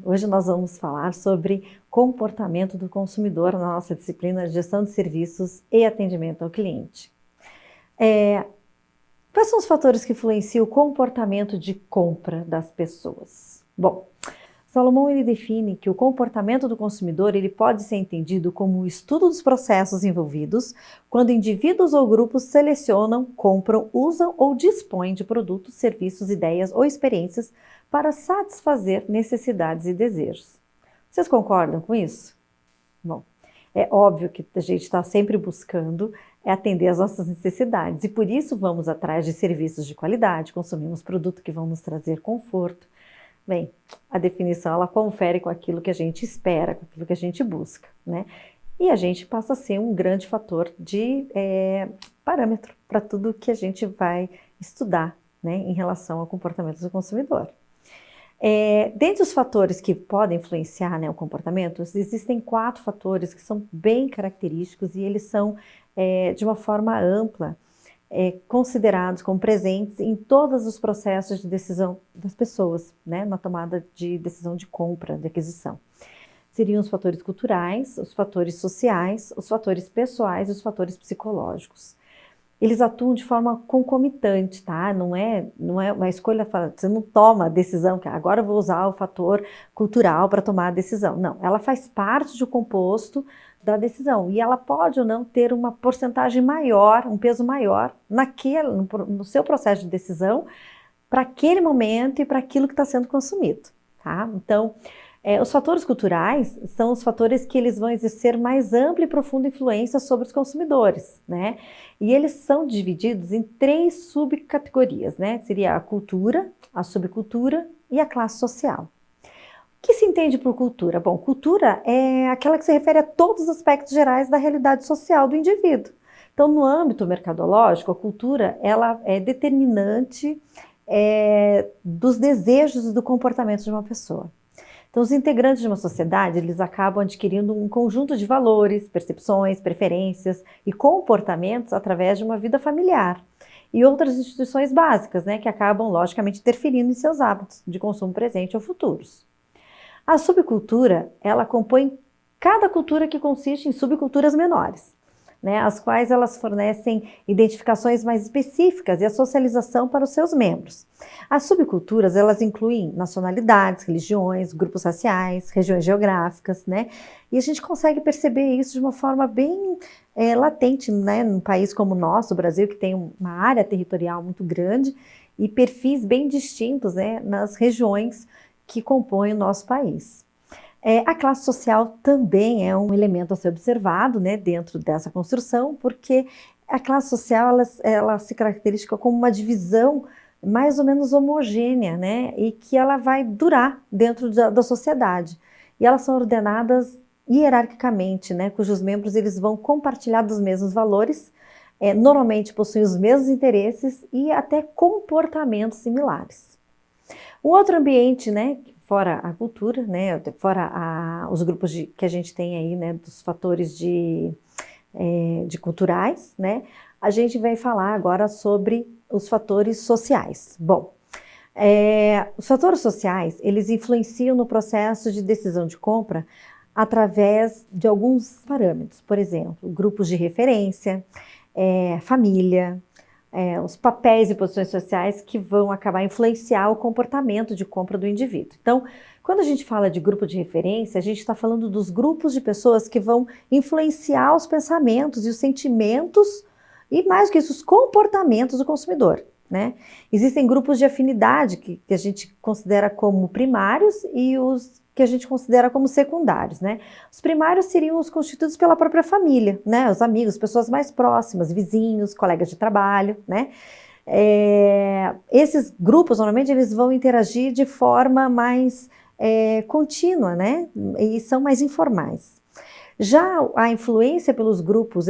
Hoje nós vamos falar sobre comportamento do consumidor na nossa disciplina de gestão de serviços e atendimento ao cliente. Quais são os fatores que influenciam o comportamento de compra das pessoas? Bom, Salomão ele define que o comportamento do consumidor ele pode ser entendido como o estudo dos processos envolvidos quando indivíduos ou grupos selecionam, compram, usam ou dispõem de produtos, serviços, ideias ou experiências para satisfazer necessidades e desejos. Vocês concordam com isso? Bom, é óbvio que a gente está sempre buscando atender às nossas necessidades e por isso vamos atrás de serviços de qualidade, consumimos produtos que vão nos trazer conforto. Bem, a definição ela confere com aquilo que a gente espera, com aquilo que a gente busca, né? E a gente passa a ser um grande fator de parâmetro para tudo que a gente vai estudar, né, em relação ao comportamento do consumidor. Dentre os fatores que podem influenciar, né, o comportamento, existem 4 fatores que são bem característicos e eles são, de uma forma ampla, considerados como presentes em todos os processos de decisão das pessoas, né, na tomada de decisão de compra, de aquisição. Seriam os fatores culturais, os fatores sociais, os fatores pessoais e os fatores psicológicos. Eles atuam de forma concomitante, tá? Não é uma escolha, você não toma a decisão, que agora eu vou usar o fator cultural para tomar a decisão. Não, ela faz parte do composto da decisão e ela pode ou não ter uma porcentagem maior, um peso maior no seu processo de decisão para aquele momento e para aquilo que está sendo consumido, tá? Então, os fatores culturais são os fatores que eles vão exercer mais ampla e profunda influência sobre os consumidores, né? E eles são divididos em 3 subcategorias, né? Seria a cultura, a subcultura e a classe social. O que se entende por cultura? Bom, cultura é aquela que se refere a todos os aspectos gerais da realidade social do indivíduo. Então, no âmbito mercadológico, a cultura ela é determinante dos desejos e do comportamento de uma pessoa. Então, os integrantes de uma sociedade, eles acabam adquirindo um conjunto de valores, percepções, preferências e comportamentos através de uma vida familiar e outras instituições básicas, né, que acabam, logicamente, interferindo em seus hábitos de consumo presente ou futuros. A subcultura, ela compõe cada cultura que consiste em subculturas menores, né, as quais elas fornecem identificações mais específicas e a socialização para os seus membros. As subculturas, elas incluem nacionalidades, religiões, grupos raciais, regiões geográficas, né, e a gente consegue perceber isso de uma forma bem latente, né, num país como o nosso, o Brasil, que tem uma área territorial muito grande e perfis bem distintos, né, nas regiões que compõem o nosso país. A classe social também é um elemento a ser observado, né, dentro dessa construção, porque a classe social ela se caracteriza como uma divisão mais ou menos homogênea, né, e que ela vai durar dentro da sociedade. E elas são ordenadas hierarquicamente, né, cujos membros eles vão compartilhar dos mesmos valores, normalmente possuem os mesmos interesses e até comportamentos similares. O outro ambiente, né, fora a cultura, né, fora os grupos que a gente tem aí, né, dos fatores de culturais, né, a gente vai falar agora sobre os fatores sociais. Bom, os fatores sociais, eles influenciam no processo de decisão de compra através de alguns parâmetros, por exemplo, grupos de referência, família, os papéis e posições sociais que vão acabar influenciar o comportamento de compra do indivíduo. Então, quando a gente fala de grupo de referência, a gente está falando dos grupos de pessoas que vão influenciar os pensamentos e os sentimentos e, mais do que isso, os comportamentos do consumidor, né? Existem grupos de afinidade que a gente considera como primários e os que a gente considera como secundários, né? Os primários seriam os constituídos pela própria família, né? Os amigos, pessoas mais próximas, vizinhos, colegas de trabalho, né? Esses grupos, normalmente, eles vão interagir de forma mais contínua, né? E são mais informais. Já a influência pelos grupos,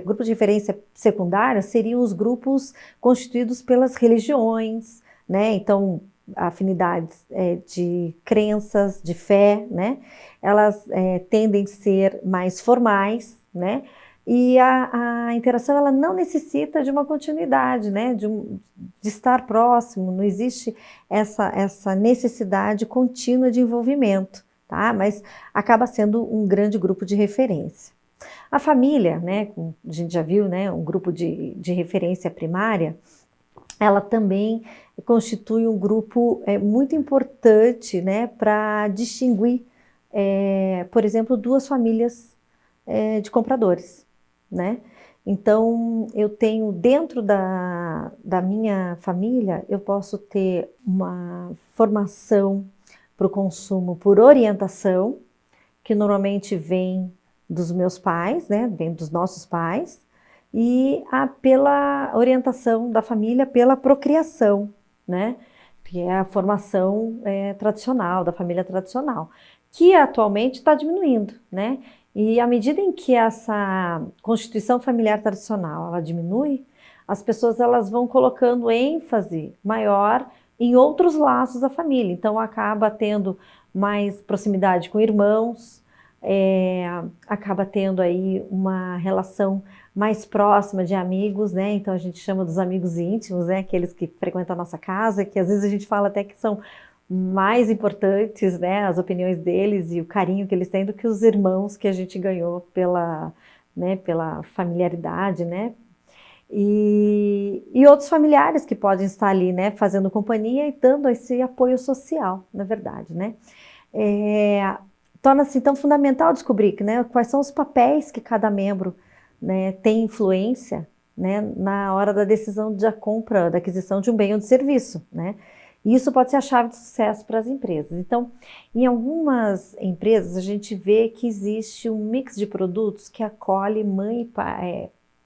grupos de referência secundários, seriam os grupos constituídos pelas religiões, né? Então, afinidades de crenças, de fé, né? Elas tendem a ser mais formais, né? E a interação ela não necessita de uma continuidade, né? De estar próximo, não existe essa necessidade contínua de envolvimento, tá? Mas acaba sendo um grande grupo de referência. A família, né? A gente já viu, né? Um grupo de referência primária, ela também constitui um grupo muito importante, né? Para distinguir, por exemplo, duas famílias de compradores, né? Então, eu tenho dentro da minha família, eu posso ter uma formação para o consumo por orientação, que normalmente vem dos meus pais, né? Vem dos nossos pais, e pela orientação da família pela procriação, né? Que é a formação tradicional, da família tradicional, que atualmente está diminuindo, né? E à medida em que essa constituição familiar tradicional ela diminui, as pessoas elas vão colocando ênfase maior em outros laços da família. Então acaba tendo mais proximidade com irmãos, acaba tendo aí uma relação mais próxima de amigos, né? Então a gente chama dos amigos íntimos, né? Aqueles que frequentam a nossa casa, que às vezes a gente fala até que são mais importantes, né, as opiniões deles e o carinho que eles têm do que os irmãos que a gente ganhou pela familiaridade, né, e outros familiares que podem estar ali, né, fazendo companhia e dando esse apoio social, na verdade, né. Torna-se então fundamental descobrir, né, quais são os papéis que cada membro, né, tem influência, né, na hora da decisão da compra, da aquisição de um bem ou de serviço, né. E isso pode ser a chave de sucesso para as empresas. Então, em algumas empresas, a gente vê que existe um mix de produtos que acolhe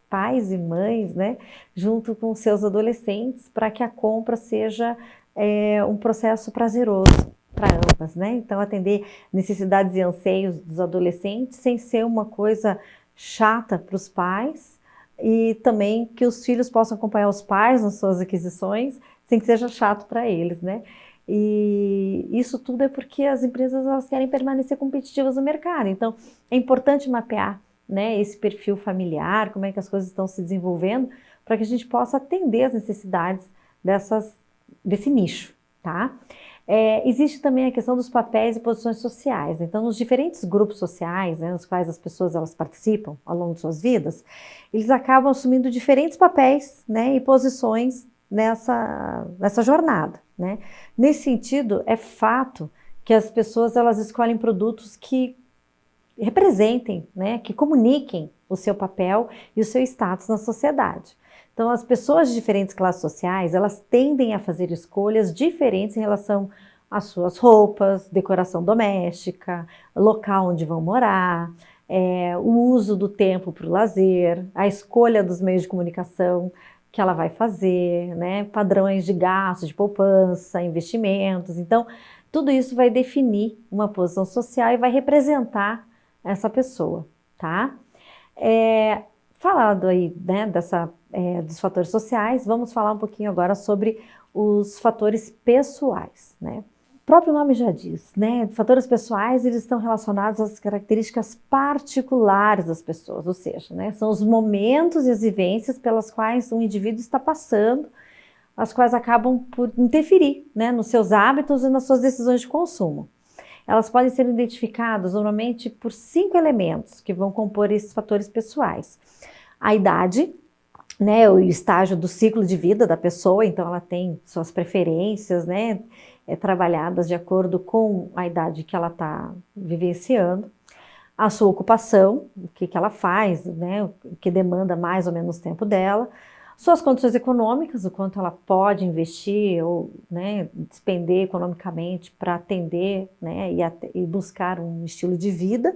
pais e mães, né, junto com seus adolescentes, para que a compra seja um processo prazeroso para ambas, né? Então, atender necessidades e anseios dos adolescentes sem ser uma coisa chata para os pais, e também que os filhos possam acompanhar os pais nas suas aquisições, sem que seja chato para eles, né? E isso tudo é porque as empresas elas querem permanecer competitivas no mercado. Então, é importante mapear, né, esse perfil familiar, como é que as coisas estão se desenvolvendo, para que a gente possa atender as necessidades desse nicho, tá? Existe também a questão dos papéis e posições sociais. Então, nos diferentes grupos sociais, né, nos quais as pessoas elas participam ao longo de suas vidas, eles acabam assumindo diferentes papéis, né, e posições nessa jornada, né? Nesse sentido, é fato que as pessoas elas escolhem produtos que representem, né, que comuniquem o seu papel e o seu status na sociedade. Então, as pessoas de diferentes classes sociais, elas tendem a fazer escolhas diferentes em relação às suas roupas, decoração doméstica, local onde vão morar, o uso do tempo para o lazer, a escolha dos meios de comunicação que ela vai fazer, né, padrões de gasto, de poupança, investimentos. Então, tudo isso vai definir uma posição social e vai representar essa pessoa, tá? Falado aí, né, dos fatores sociais, vamos falar um pouquinho agora sobre os fatores pessoais, né? O próprio nome já diz, né? Fatores pessoais, eles estão relacionados às características particulares das pessoas, ou seja, né, são os momentos e as vivências pelas quais um indivíduo está passando, as quais acabam por interferir, né, nos seus hábitos e nas suas decisões de consumo. Elas podem ser identificadas normalmente por 5 elementos que vão compor esses fatores pessoais. A idade, né, o estágio do ciclo de vida da pessoa, então ela tem suas preferências, né, trabalhadas de acordo com a idade que ela está vivenciando. A sua ocupação, o que ela faz, né, o que demanda mais ou menos tempo dela. Suas condições econômicas, o quanto ela pode investir ou, né, despender economicamente para atender, né, e buscar um estilo de vida,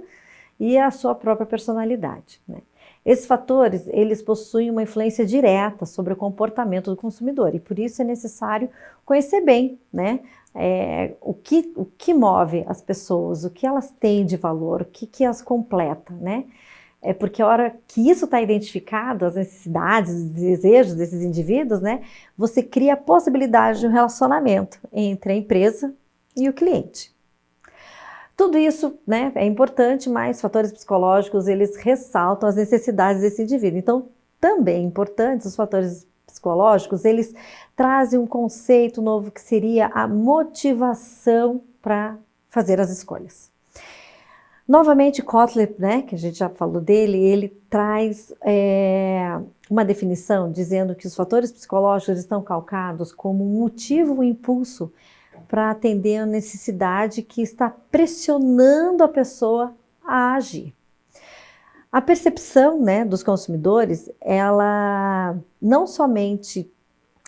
e a sua própria personalidade, né. Esses fatores, eles possuem uma influência direta sobre o comportamento do consumidor e por isso é necessário conhecer bem, né, o que move as pessoas, o que elas têm de valor, o que as completa, né. Porque a hora que isso está identificado, as necessidades, os desejos desses indivíduos, né, você cria a possibilidade de um relacionamento entre a empresa e o cliente. Tudo isso, né, é importante, mas fatores psicológicos, eles ressaltam as necessidades desse indivíduo. Então, também importantes os fatores psicológicos, eles trazem um conceito novo que seria a motivação para fazer as escolhas. Novamente, Kotler, né, que a gente já falou dele, ele traz uma definição dizendo que os fatores psicológicos estão calcados como um motivo, um impulso para atender a necessidade que está pressionando a pessoa a agir. A percepção, né, dos consumidores, ela não somente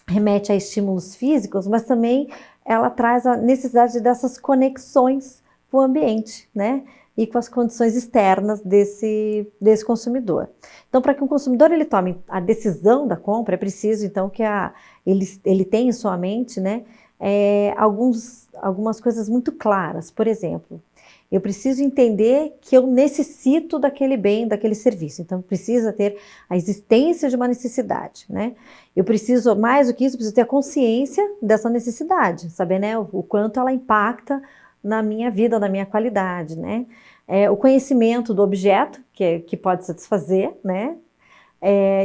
remete a estímulos físicos, mas também ela traz a necessidade dessas conexões com o ambiente, né, e com as condições externas desse consumidor. Então, para que um consumidor ele tome a decisão da compra, é preciso então que ele tenha em sua mente, né, algumas coisas muito claras. Por exemplo, eu preciso entender que eu necessito daquele bem, daquele serviço. Então, precisa ter a existência de uma necessidade, né? Eu preciso, mais do que isso, preciso ter a consciência dessa necessidade, saber, né, o quanto ela impacta na minha vida, na minha qualidade, né? O conhecimento do objeto, que pode satisfazer, né?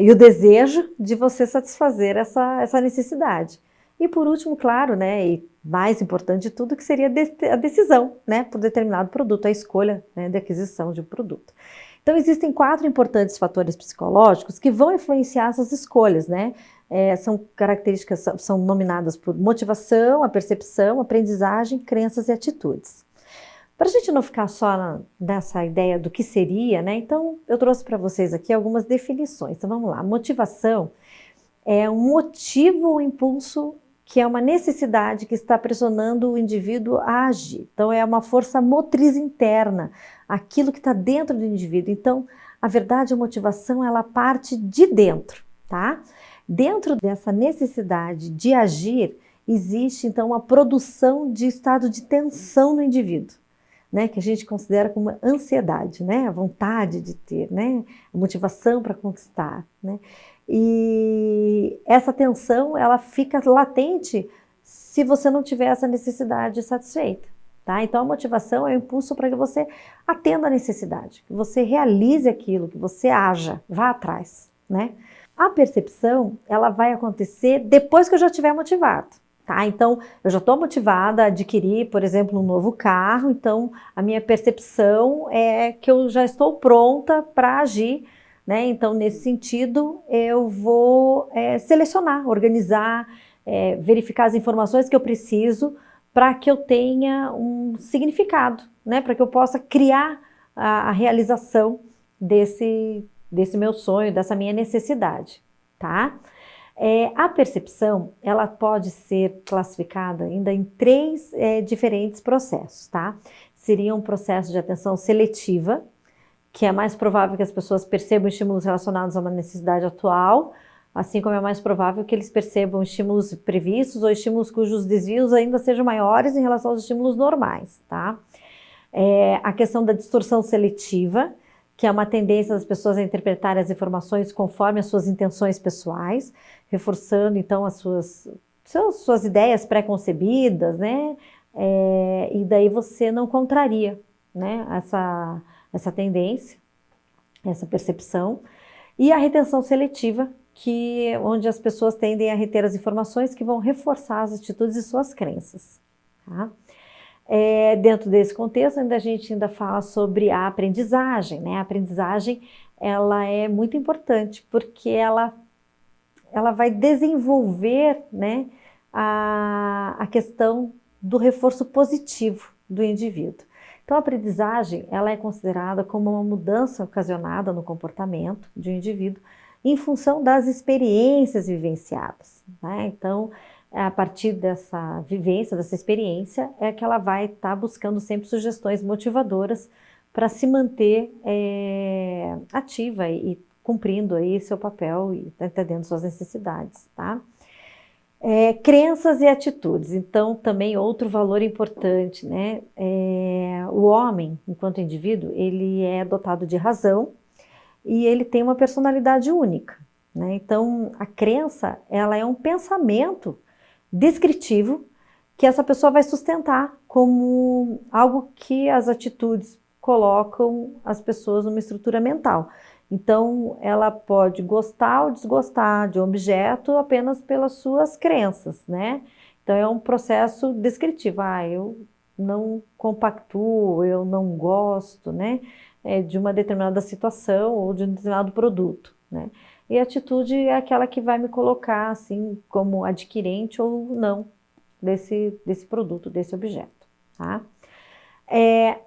E o desejo de você satisfazer essa necessidade. E por último, claro, né, e mais importante de tudo, que seria a decisão, né, por determinado produto, a escolha, né, de aquisição de um produto. Então, existem 4 importantes fatores psicológicos que vão influenciar essas escolhas, né? São características, são nominadas por motivação, a percepção, aprendizagem, crenças e atitudes. Para a gente não ficar só nessa ideia do que seria, né, então eu trouxe para vocês aqui algumas definições. Então, vamos lá. Motivação é um motivo ou impulso que é uma necessidade que está pressionando o indivíduo a agir. Então, é uma força motriz interna, aquilo que está dentro do indivíduo. Então, a verdade, a motivação, ela parte de dentro, tá? Dentro dessa necessidade de agir, existe, então, uma produção de estado de tensão no indivíduo, né? Que a gente considera como ansiedade, né? A vontade de ter, né? A motivação para conquistar, né? E essa tensão, ela fica latente se você não tiver essa necessidade satisfeita, tá? Então, a motivação é o impulso para que você atenda a necessidade, que você realize aquilo, que você haja, vá atrás, né? A percepção, ela vai acontecer depois que eu já estiver motivado, tá? Então, eu já estou motivada a adquirir, por exemplo, um novo carro, então a minha percepção é que eu já estou pronta para agir, né? Então, nesse sentido, eu vou selecionar, organizar, verificar as informações que eu preciso para que eu tenha um significado, né? Para que eu possa criar a realização desse meu sonho, dessa minha necessidade, tá? A percepção, ela pode ser classificada ainda em 3 diferentes processos, tá? Seria um processo de atenção seletiva, que é mais provável que as pessoas percebam estímulos relacionados a uma necessidade atual, assim como é mais provável que eles percebam estímulos previstos ou estímulos cujos desvios ainda sejam maiores em relação aos estímulos normais, tá? A questão da distorção seletiva, que é uma tendência das pessoas a interpretarem as informações conforme as suas intenções pessoais, reforçando então as suas ideias pré-concebidas, né? E daí você não contraria, né, essa tendência, essa percepção. E a retenção seletiva, onde as pessoas tendem a reter as informações que vão reforçar as atitudes e suas crenças, tá? Dentro desse contexto, a gente ainda fala sobre a aprendizagem, né? A aprendizagem, ela é muito importante, porque ela vai desenvolver, né, a questão do reforço positivo do indivíduo. Então, a aprendizagem, ela é considerada como uma mudança ocasionada no comportamento de um indivíduo em função das experiências vivenciadas, né? Então, a partir dessa vivência, dessa experiência, é que ela vai estar buscando sempre sugestões motivadoras para se manter ativa e cumprindo aí seu papel e atendendo suas necessidades, tá? Crenças e atitudes, então também outro valor importante, né? O homem, enquanto indivíduo, ele é dotado de razão e ele tem uma personalidade única, né? Então, a crença, ela é um pensamento descritivo que essa pessoa vai sustentar como algo que as atitudes colocam as pessoas numa estrutura mental. Então, ela pode gostar ou desgostar de um objeto apenas pelas suas crenças, né? Então, é um processo descritivo. Eu não compactuo, eu não gosto, né? De uma determinada situação ou de um determinado produto, né? E a atitude é aquela que vai me colocar, assim, como adquirente ou não desse produto, desse objeto, tá?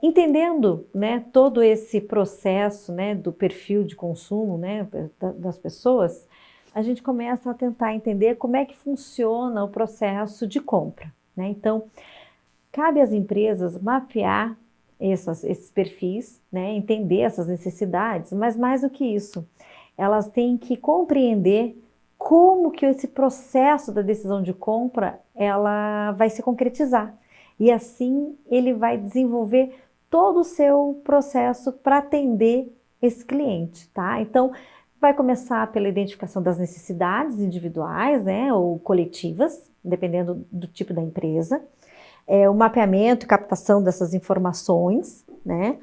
Entendendo, né, todo esse processo, né, do perfil de consumo, né, das pessoas, a gente começa a tentar entender como é que funciona o processo de compra, né? Então, cabe às empresas mapear esses perfis, né, entender essas necessidades, mas mais do que isso, elas têm que compreender como que esse processo da decisão de compra ela vai se concretizar. E assim ele vai desenvolver todo o seu processo para atender esse cliente, tá? Então, vai começar pela identificação das necessidades individuais, né, ou coletivas, dependendo do tipo da empresa. O mapeamento e captação dessas informações, né?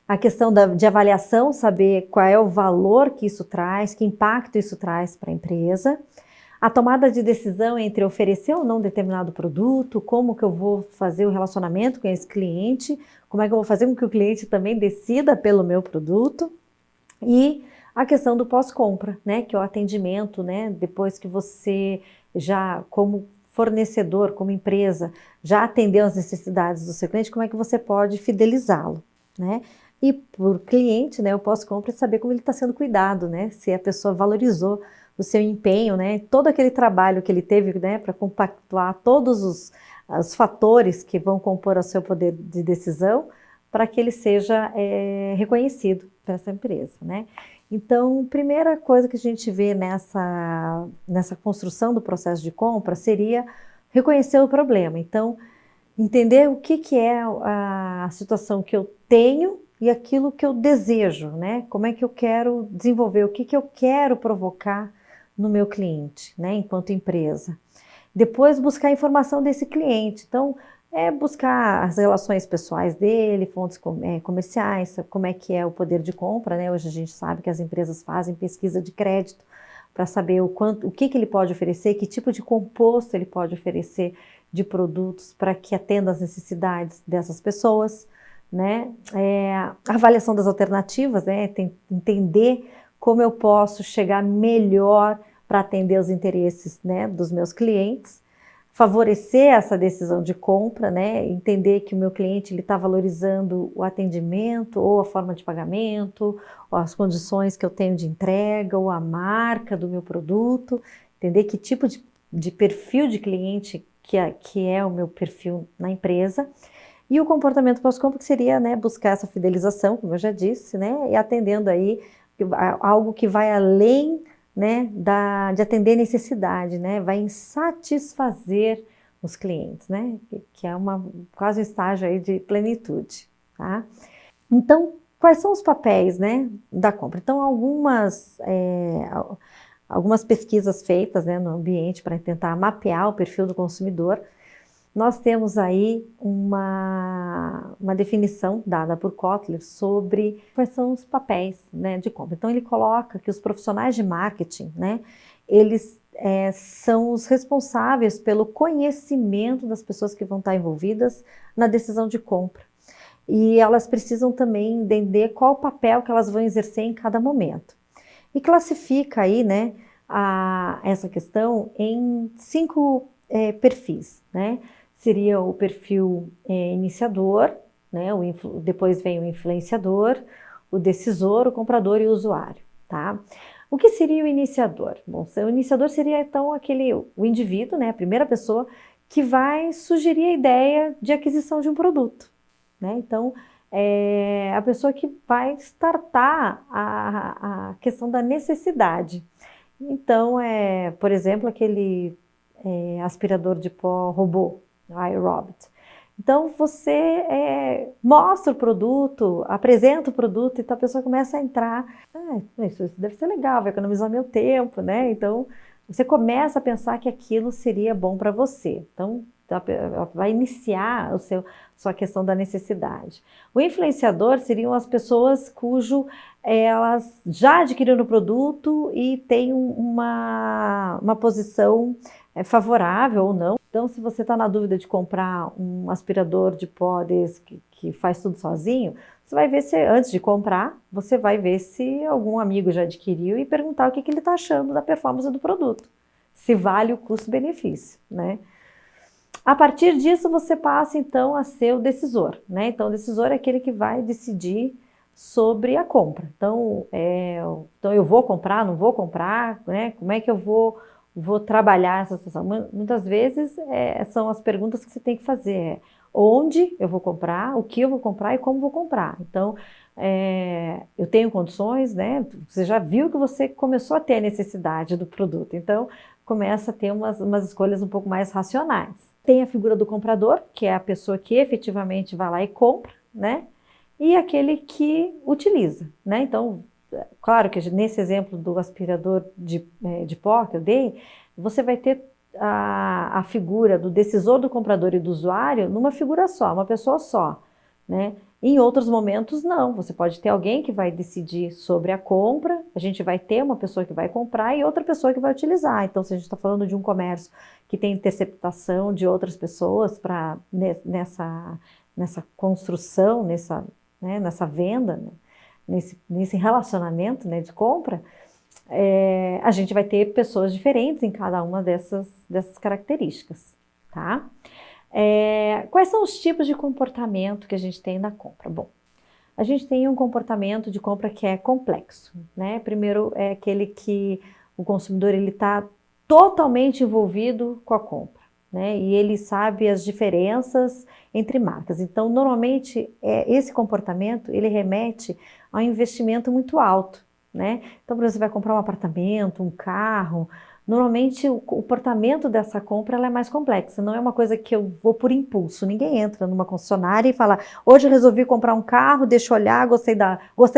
A questão de avaliação, saber qual é o valor que isso traz, que impacto isso traz para a empresa. A tomada de decisão entre oferecer ou não determinado produto, como que eu vou fazer o relacionamento com esse cliente, como é que eu vou fazer com que o cliente também decida pelo meu produto. E a questão do pós-compra, né, que é o atendimento, né, depois que você já, como fornecedor, como empresa, já atendeu as necessidades do seu cliente, como é que você pode fidelizá-lo, né? E por cliente, né, o pós-compra é saber como ele está sendo cuidado, né? Se a pessoa valorizou o seu empenho, né? Todo aquele trabalho que ele teve, né, para compactuar todos os fatores que vão compor o seu poder de decisão, para que ele seja reconhecido para essa empresa, né? Então, primeira coisa que a gente vê nessa construção do processo de compra seria reconhecer o problema. Então, entender o que é a situação que eu tenho e aquilo que eu desejo, né? Como é que eu quero desenvolver, o que eu quero provocar no meu cliente, né? Enquanto empresa. Depois, buscar a informação desse cliente. Então, buscar as relações pessoais dele, fontes comerciais, como é que é o poder de compra, né? Hoje a gente sabe que as empresas fazem pesquisa de crédito para saber o que ele pode oferecer, que tipo de composto ele pode oferecer de produtos para que atenda às necessidades dessas pessoas, né? A avaliação das alternativas, né? Entender como eu posso chegar melhor para atender os interesses, né, dos meus clientes, favorecer essa decisão de compra, né, entender que o meu cliente está valorizando o atendimento, ou a forma de pagamento, ou as condições que eu tenho de entrega, ou a marca do meu produto, entender que tipo de perfil de cliente que é o meu perfil na empresa, e o comportamento pós-compra que seria, né, buscar essa fidelização, como eu já disse, né, e atendendo aí algo que vai além, né, de atender necessidade, né, vai em satisfazer os clientes, né, que é quase um estágio aí de plenitude, tá? Então, quais são os papéis, né, da compra? Então, algumas pesquisas feitas, né, no ambiente para tentar mapear o perfil do consumidor, nós temos aí uma definição dada por Kotler sobre quais são os papéis, né, de compra. Então, ele coloca que os profissionais de marketing, né, eles são os responsáveis pelo conhecimento das pessoas que vão estar envolvidas na decisão de compra. E elas precisam também entender qual o papel que elas vão exercer em cada momento. E classifica aí, né, essa questão em 5 perfis, né? Seria o perfil iniciador, né? Depois vem o influenciador, o decisor, o comprador e o usuário, tá? O que seria o iniciador? Bom, o iniciador seria então o indivíduo, né? A primeira pessoa que vai sugerir a ideia de aquisição de um produto, né? Então, a pessoa que vai startar a questão da necessidade. Então, por exemplo, aquele aspirador de pó robô, iRobot. Então, você mostra o produto, apresenta o produto, então a pessoa começa a entrar, isso deve ser legal, vai economizar meu tempo, né? Então, você começa a pensar que aquilo seria bom para você. Então, vai iniciar sua questão da necessidade. O influenciador seriam as pessoas elas já adquiriram o produto e têm uma posição favorável ou não. Então, se você está na dúvida de comprar um aspirador de pó desse que faz tudo sozinho, você vai ver se, antes de comprar, você vai ver se algum amigo já adquiriu e perguntar o que ele está achando da performance do produto. Se vale o custo-benefício, né? A partir disso, você passa, então, a ser o decisor, né? Então, o decisor é aquele que vai decidir sobre a compra. Então eu vou comprar, não vou comprar, né? Como é que eu vou trabalhar essa situação? Muitas vezes são as perguntas que você tem que fazer. Onde eu vou comprar, o que eu vou comprar e como vou comprar. Então, eu tenho condições, né? Você já viu que você começou a ter a necessidade do produto. Então, começa a ter umas escolhas um pouco mais racionais. Tem a figura do comprador, que é a pessoa que efetivamente vai lá e compra, né? E aquele que utiliza, né? Então, claro que nesse exemplo do aspirador de pó que eu dei, você vai ter a figura do decisor, do comprador e do usuário numa figura só, uma pessoa só, né? Em outros momentos, não. Você pode ter alguém que vai decidir sobre a compra, a gente vai ter uma pessoa que vai comprar e outra pessoa que vai utilizar. Então, se a gente está falando de um comércio que tem interceptação de outras pessoas nessa construção, nessa venda, né, nesse relacionamento, né, de compra, a gente vai ter pessoas diferentes em cada uma dessas características, tá? Quais são os tipos de comportamento que a gente tem na compra? Bom, a gente tem um comportamento de compra que é complexo, né? Primeiro é aquele que o consumidor está totalmente envolvido com a compra, né? E ele sabe as diferenças entre marcas. Então, normalmente, esse comportamento, ele remete a um investimento muito alto, né? Então, por exemplo, você vai comprar um apartamento, um carro. Normalmente, o comportamento dessa compra ela é mais complexa, não é uma coisa que eu vou por impulso. Ninguém entra numa concessionária e fala, hoje eu resolvi comprar um carro, deixa eu olhar, gostei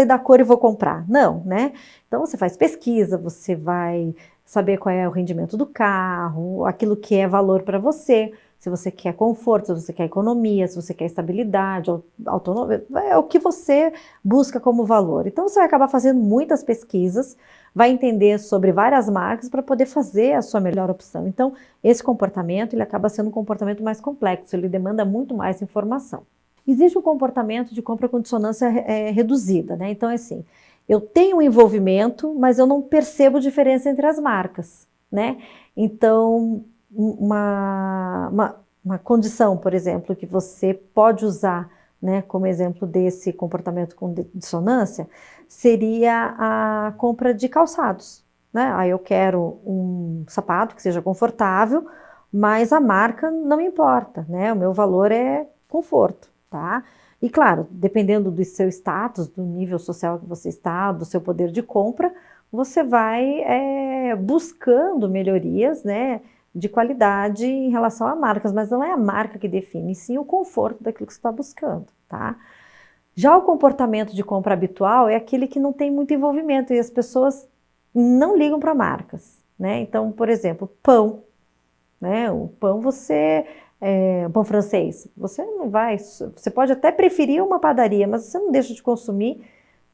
da cor e vou comprar. Não, né? Então, você faz pesquisa, você vai saber qual é o rendimento do carro, aquilo que é valor para você, se você quer conforto, se você quer economia, se você quer estabilidade, autonomia, é o que você busca como valor. Então, você vai acabar fazendo muitas pesquisas, vai entender sobre várias marcas para poder fazer a sua melhor opção. Então, esse comportamento, ele acaba sendo um comportamento mais complexo, ele demanda muito mais informação. Existe um comportamento de compra com dissonância reduzida, né? Então, é assim, eu tenho um envolvimento, mas eu não percebo diferença entre as marcas, né? Então, uma condição, por exemplo, que você pode usar, né, como exemplo desse comportamento com dissonância, seria a compra de calçados, né? Aí eu quero um sapato que seja confortável, mas a marca não importa, né? O meu valor é conforto, tá? E claro, dependendo do seu status, do nível social que você está, do seu poder de compra, você vai buscando melhorias, né, de qualidade em relação a marcas, mas não é a marca que define, sim o conforto daquilo que você está buscando, tá? Já o comportamento de compra habitual é aquele que não tem muito envolvimento e as pessoas não ligam para marcas, né? Então, por exemplo, pão, né? O pão pão francês, você não vai, você pode até preferir uma padaria, mas você não deixa de consumir,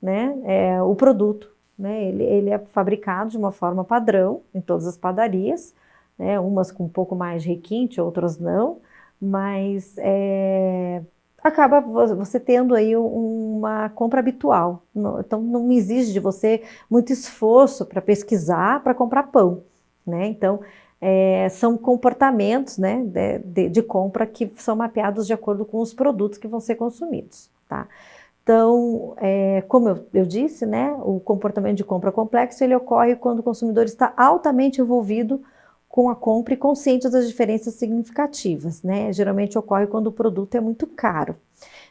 né, o produto, né? Ele é fabricado de uma forma padrão em todas as padarias, né? Umas com um pouco mais de requinte, outras não, mas acaba você tendo aí uma compra habitual. Então não exige de você muito esforço para pesquisar, para comprar pão, né? Então são comportamentos, né, de compra que são mapeados de acordo com os produtos que vão ser consumidos, tá? Então, como eu disse, né, o comportamento de compra complexo ele ocorre quando o consumidor está altamente envolvido com a compra e consciente das diferenças significativas, né? Geralmente ocorre quando o produto é muito caro.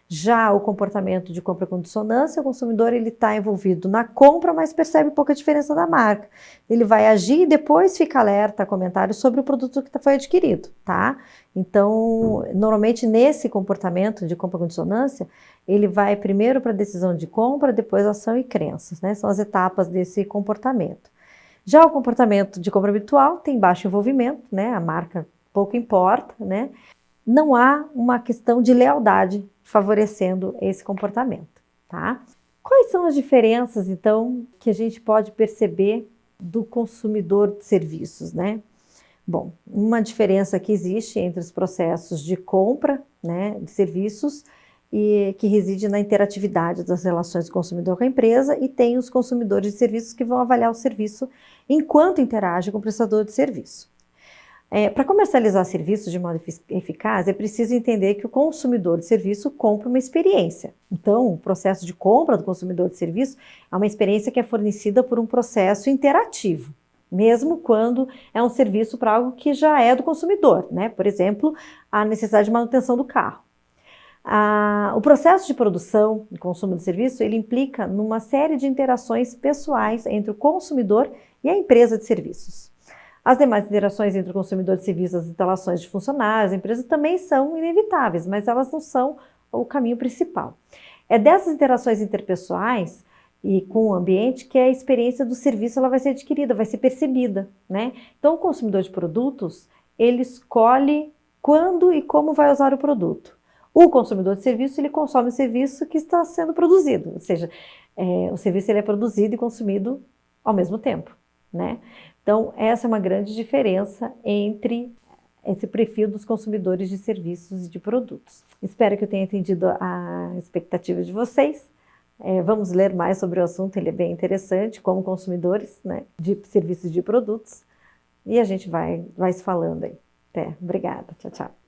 Já o comportamento de compra com dissonância, o consumidor ele está envolvido na compra, mas percebe pouca diferença da marca. Ele vai agir e depois fica alerta a comentários sobre o produto que foi adquirido, tá? Então, normalmente nesse comportamento de compra com dissonância, ele vai primeiro para a decisão de compra, depois ação e crenças, né? São as etapas desse comportamento. Já o comportamento de compra habitual tem baixo envolvimento, né? A marca pouco importa, né? Não há uma questão de lealdade favorecendo esse comportamento, tá? Quais são as diferenças, então, que a gente pode perceber do consumidor de serviços, né? Bom, uma diferença que existe entre os processos de compra, né, de serviços e que reside na interatividade das relações do consumidor com a empresa, e tem os consumidores de serviços que vão avaliar o serviço enquanto interage com o prestador de serviço. Para comercializar serviços de modo eficaz, é preciso entender que o consumidor de serviço compra uma experiência. Então, o processo de compra do consumidor de serviço é uma experiência que é fornecida por um processo interativo, mesmo quando é um serviço para algo que já é do consumidor, né? Por exemplo, a necessidade de manutenção do carro. O processo de produção e consumo de serviço, ele implica numa série de interações pessoais entre o consumidor e a empresa de serviços. As demais interações entre o consumidor de serviços, as instalações de funcionários, a empresa também são inevitáveis, mas elas não são o caminho principal. É dessas interações interpessoais e com o ambiente que a experiência do serviço ela vai ser adquirida, vai ser percebida, né? Então, o consumidor de produtos, ele escolhe quando e como vai usar o produto. O consumidor de serviço, ele consome o serviço que está sendo produzido, ou seja, o serviço ele é produzido e consumido ao mesmo tempo, né? Então, essa é uma grande diferença entre esse perfil dos consumidores de serviços e de produtos. Espero que eu tenha atendido a expectativa de vocês. Vamos ler mais sobre o assunto, ele é bem interessante, como consumidores, né, de serviços e de produtos. E a gente vai se falando aí. Até, obrigada, tchau, tchau.